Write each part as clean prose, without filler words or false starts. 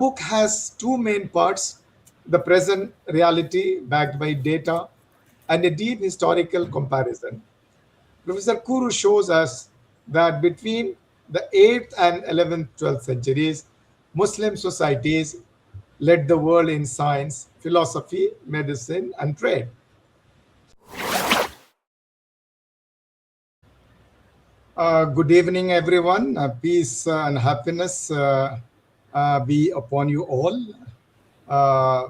Book has two main parts: the present reality backed by data and a deep historical comparison. Professor Kuru shows us that between the 8th and 11th, 12th centuries, Muslim societies led the world in science, philosophy, medicine, and trade. Good evening, everyone. Peace and happiness be upon you all. Uh,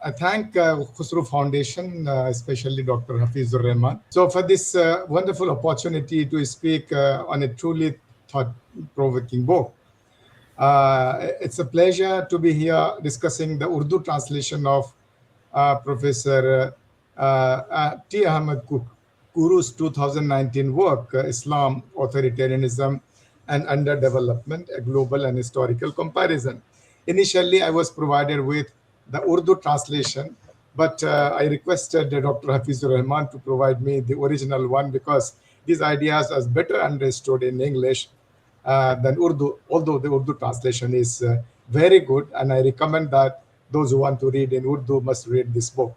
I thank Khusru Foundation, especially Dr. Hafizur Rahman. So for this wonderful opportunity to speak on a truly thought-provoking book. It's a pleasure to be here discussing the Urdu translation of Professor T. Ahmed Kuru's 2019 work, Islam, Authoritarianism, and Underdevelopment, a global and historical comparison. Initially, I was provided with the Urdu translation, but I requested Dr. Hafizur Rahman to provide me the original one because these ideas are better understood in English than Urdu, although the Urdu translation is very good, and I recommend that those who want to read in Urdu must read this book.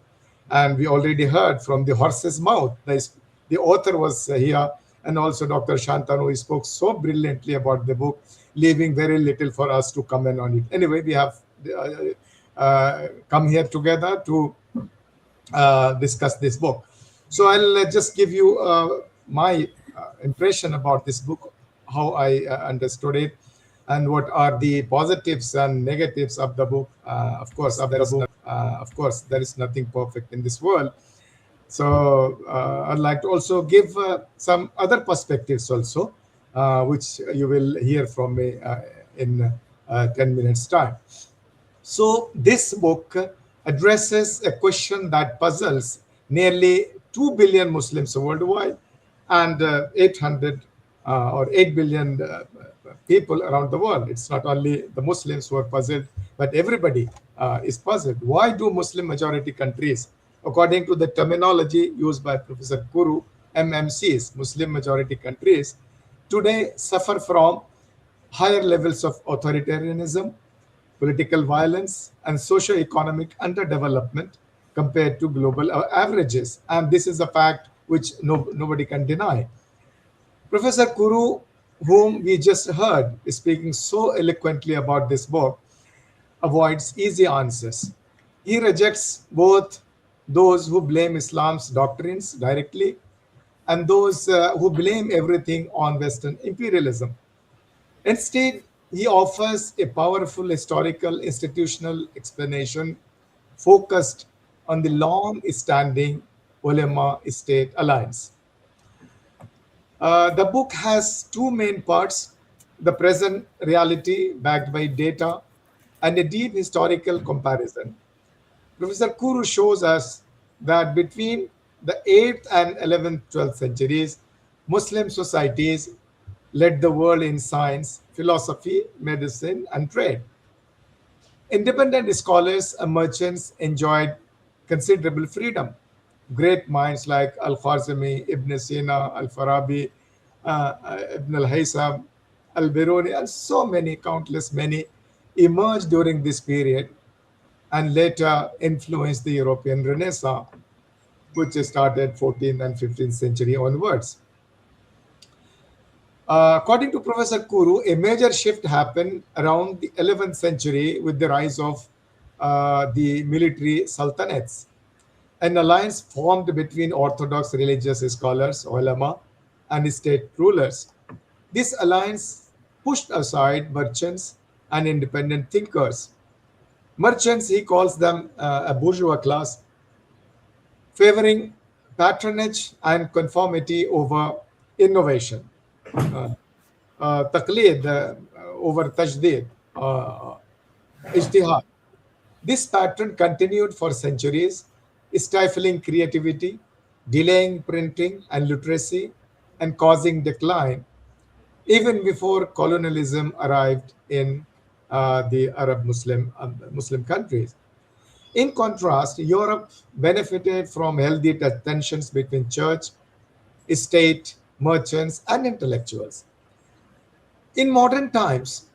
And we already heard from the horse's mouth. The author was here, and also Dr. Shantanu spoke so brilliantly about the book, leaving very little for us to comment on it. Anyway, we have come here together to discuss this book. So I'll just give you my impression about this book, how I understood it, and what are the positives and negatives of the book. Of course, there is nothing perfect in this world. So I'd like to also give some other perspectives also, which you will hear from me in 10 minutes' time. So this book addresses a question that puzzles nearly 2 billion Muslims worldwide and 800 or 8 billion people around the world. It's not only the Muslims who are puzzled, but everybody is puzzled. Why do Muslim majority countries, according to the terminology used by Professor Kuru, MMCs, Muslim majority countries, today suffer from higher levels of authoritarianism, political violence, and socio-economic underdevelopment compared to global averages? And this is a fact which nobody can deny. Professor Kuru, whom we just heard speaking so eloquently about this book, avoids easy answers. He rejects both those who blame Islam's doctrines directly and those who blame everything on Western imperialism. Instead, he offers a powerful historical institutional explanation focused on the long-standing ulema-state alliance. The book has two main parts: the present reality backed by data and a deep historical comparison. Professor Kuru shows us that between the 8th and 11th, 12th centuries, Muslim societies led the world in science, philosophy, medicine, and trade. Independent scholars and merchants enjoyed considerable freedom. Great minds like Al-Khwarizmi, Ibn Sina, Al-Farabi, Ibn al-Haytham, Al-Biruni, and so many, countless many, emerged during this period and later influenced the European Renaissance, which started 14th and 15th century onwards. According to Professor Kuru, a major shift happened around the 11th century with the rise of the military sultanates. An alliance formed between orthodox religious scholars, ulama, and state rulers. This alliance pushed aside merchants and independent thinkers. Merchants, he calls them a bourgeois class, favoring patronage and conformity over innovation. Taqlid over tajdid, ijtihad. This pattern continued for centuries, stifling creativity, delaying printing and literacy, and causing decline, even before colonialism arrived in the Arab Muslim countries. In contrast, Europe benefited from healthy tensions between church, state, merchants, and intellectuals. In modern times,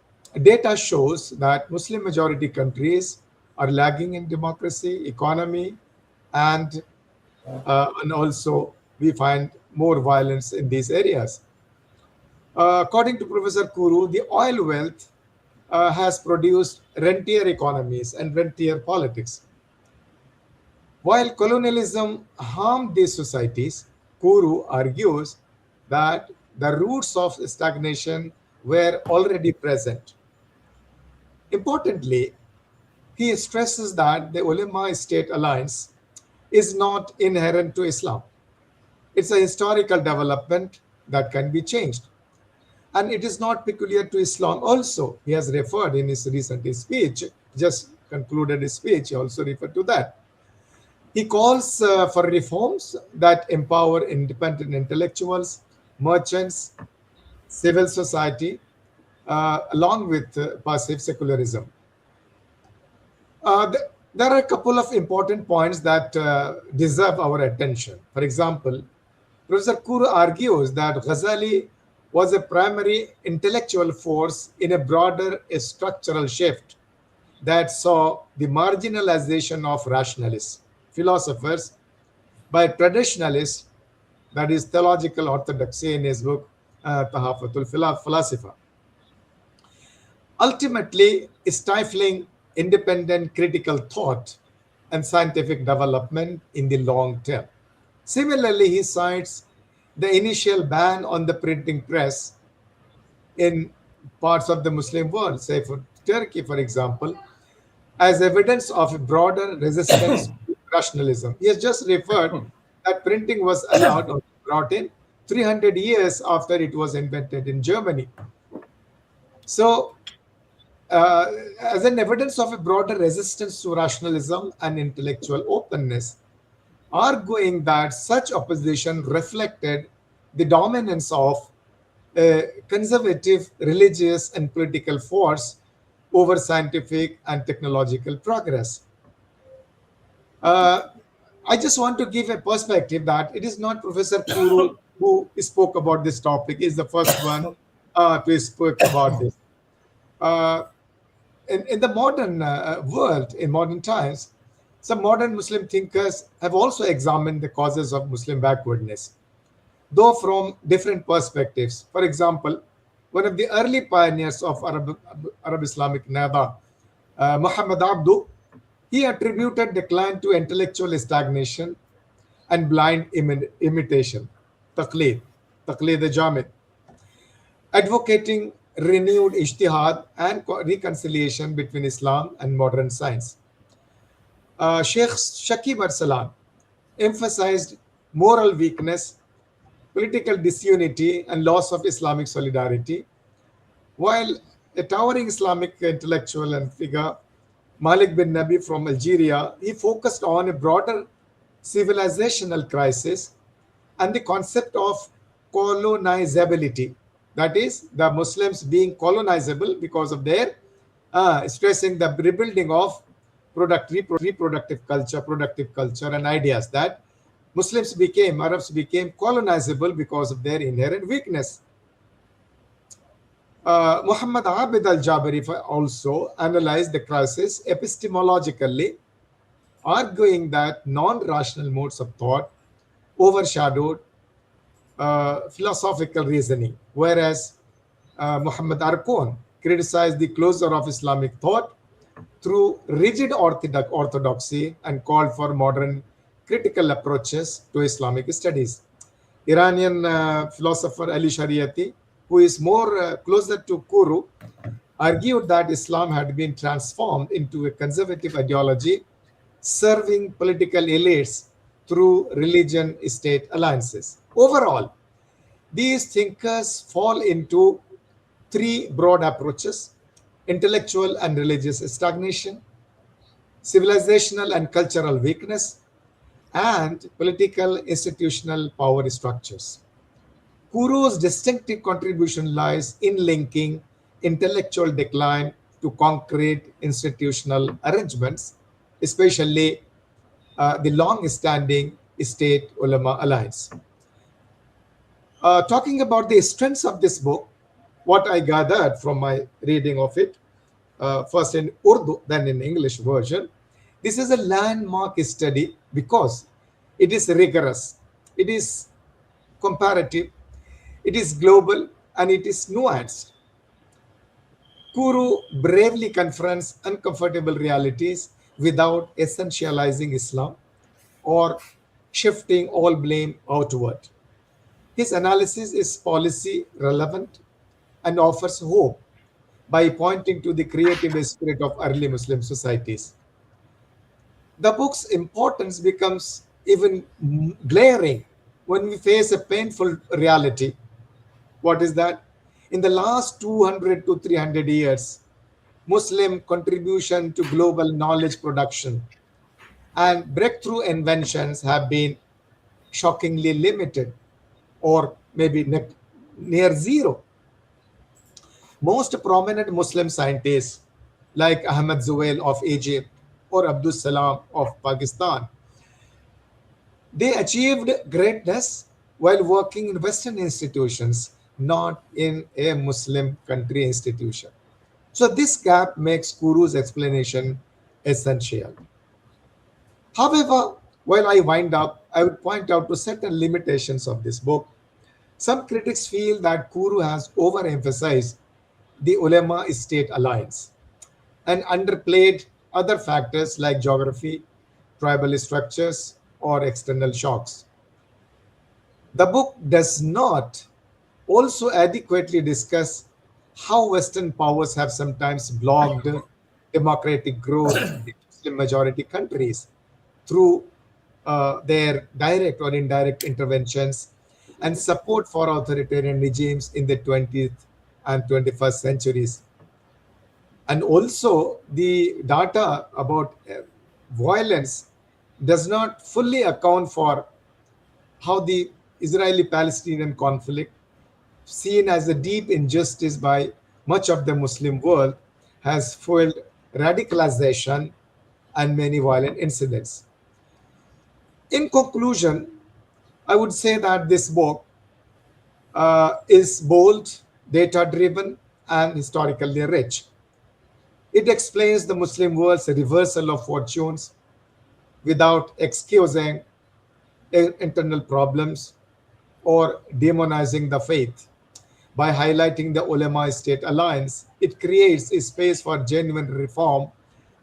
Data shows that Muslim majority countries are lagging in democracy, economy, and also we find more violence in these areas. According to Professor Kuru, the oil wealth has produced rentier economies and rentier politics. While colonialism harmed these societies, Kuru argues that the roots of stagnation were already present. Importantly, he stresses that the ulema-state alliance is not inherent to Islam. It's a historical development that can be changed. And it is not peculiar to Islam also. He has referred in his recent speech, just concluded his speech, he also referred to that. He calls for reforms that empower independent intellectuals, merchants, civil society, along with passive secularism. There are a couple of important points that deserve our attention. For example, Professor Kuru argues that Ghazali was a primary intellectual force in a broader structural shift that saw the marginalization of rationalists, philosophers, by traditionalists, that is theological orthodoxy in his book, Tahafatul Philosopher, ultimately stifling independent critical thought and scientific development in the long term. Similarly, he cites the initial ban on the printing press in parts of the Muslim world, say for Turkey, for example, as evidence of a broader resistance to rationalism. He has just referred that printing was allowed or brought in 300 years after it was invented in Germany. So, as an evidence of a broader resistance to rationalism and intellectual openness, arguing that such opposition reflected the dominance of a conservative religious and political force over scientific and technological progress. Uh, I just want to give a perspective that it is not Professor Kuru who spoke about this topic, is the first one to speak about this. Uh, in the modern world, in modern times, some modern Muslim thinkers have also examined the causes of Muslim backwardness, though from different perspectives. For example, one of the early pioneers of Arab Islamic Nada, Muhammad Abdu, he attributed decline to intellectual stagnation and blind imitation, taqleed, taqleed-e-jamid, advocating renewed ijtihad and reconciliation between Islam and modern science. Sheikh Shakib Arsalan emphasized moral weakness, political disunity, and loss of Islamic solidarity, while a towering Islamic intellectual and figure, Malik bin Nabi from Algeria, he focused on a broader civilizational crisis and the concept of colonizability. That is, the Muslims being colonizable because of their stressing the rebuilding of reproductive culture, productive culture, and ideas that Arabs became colonizable because of their inherent weakness. Muhammad Abid al-Jabari also analyzed the crisis epistemologically, arguing that non-rational modes of thought overshadowed philosophical reasoning, whereas Muhammad Arkon criticized the closure of Islamic thought through rigid orthodoxy and called for modern critical approaches to Islamic studies. Iranian philosopher Ali Shariati, who is more closer to Kuru, argued that Islam had been transformed into a conservative ideology serving political elites through religion-state alliances. Overall, these thinkers fall into three broad approaches: intellectual and religious stagnation, civilizational and cultural weakness, and political institutional power structures. Kuru's distinctive contribution lies in linking intellectual decline to concrete institutional arrangements, especially the long-standing state ulama alliance. Talking about the strengths of this book, what I gathered from my reading of it, first in Urdu, then in English version, this is a landmark study because it is rigorous, it is comparative, it is global, and it is nuanced. Kuru bravely confronts uncomfortable realities without essentializing Islam or shifting all blame outward. His analysis is policy relevant and offers hope by pointing to the creative spirit of early Muslim societies. The book's importance becomes even glaring when we face a painful reality. What is that? In the last 200 to 300 years, Muslim contribution to global knowledge production and breakthrough inventions have been shockingly limited or maybe near zero. Most prominent Muslim scientists like Ahmad Zuwail of Egypt or Abdul Salam of Pakistan, they achieved greatness while working in Western institutions, not in a Muslim country institution. So this gap makes Kuru's explanation essential. However, while I wind up, I would point out to certain limitations of this book. Some critics feel that Kuru has overemphasized the ulema state alliance and underplayed other factors like geography, tribal structures, or external shocks. The book does not also adequately discuss how Western powers have sometimes blocked democratic growth in Muslim majority countries through their direct or indirect interventions and support for authoritarian regimes in the 20th and 21st centuries. And also, the data about violence does not fully account for how the Israeli Palestinian conflict, seen as a deep injustice by much of the Muslim world, has fueled radicalization and many violent incidents. In conclusion, I would say that this book is bold, data driven, and historically rich. It explains the Muslim world's reversal of fortunes without excusing internal problems or demonizing the faith. By highlighting the ulama state alliance, it creates a space for genuine reform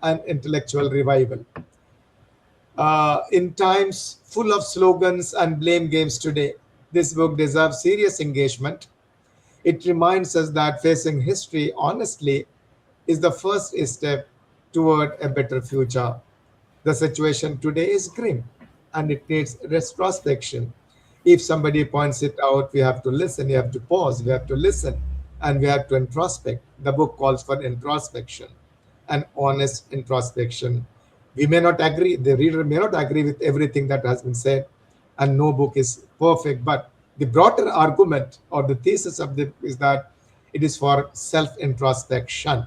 and intellectual revival. In times full of slogans and blame games today, this book deserves serious engagement. It reminds us that facing history honestly is the first step toward a better future. The situation today is grim and it needs retrospection. If somebody points it out, we have to listen, we have to pause, we have to listen, and we have to introspect. The book calls for introspection and honest introspection. We may not agree, the reader may not agree with everything that has been said, and no book is perfect, but the broader argument or the thesis of the is that it is for self introspection.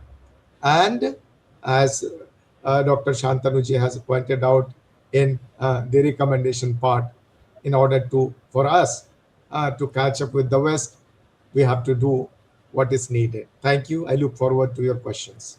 And as Dr. Shantanuji has pointed out in the recommendation part, in order to for us to catch up with the West, we have to do what is needed. Thank you. I look forward to your questions.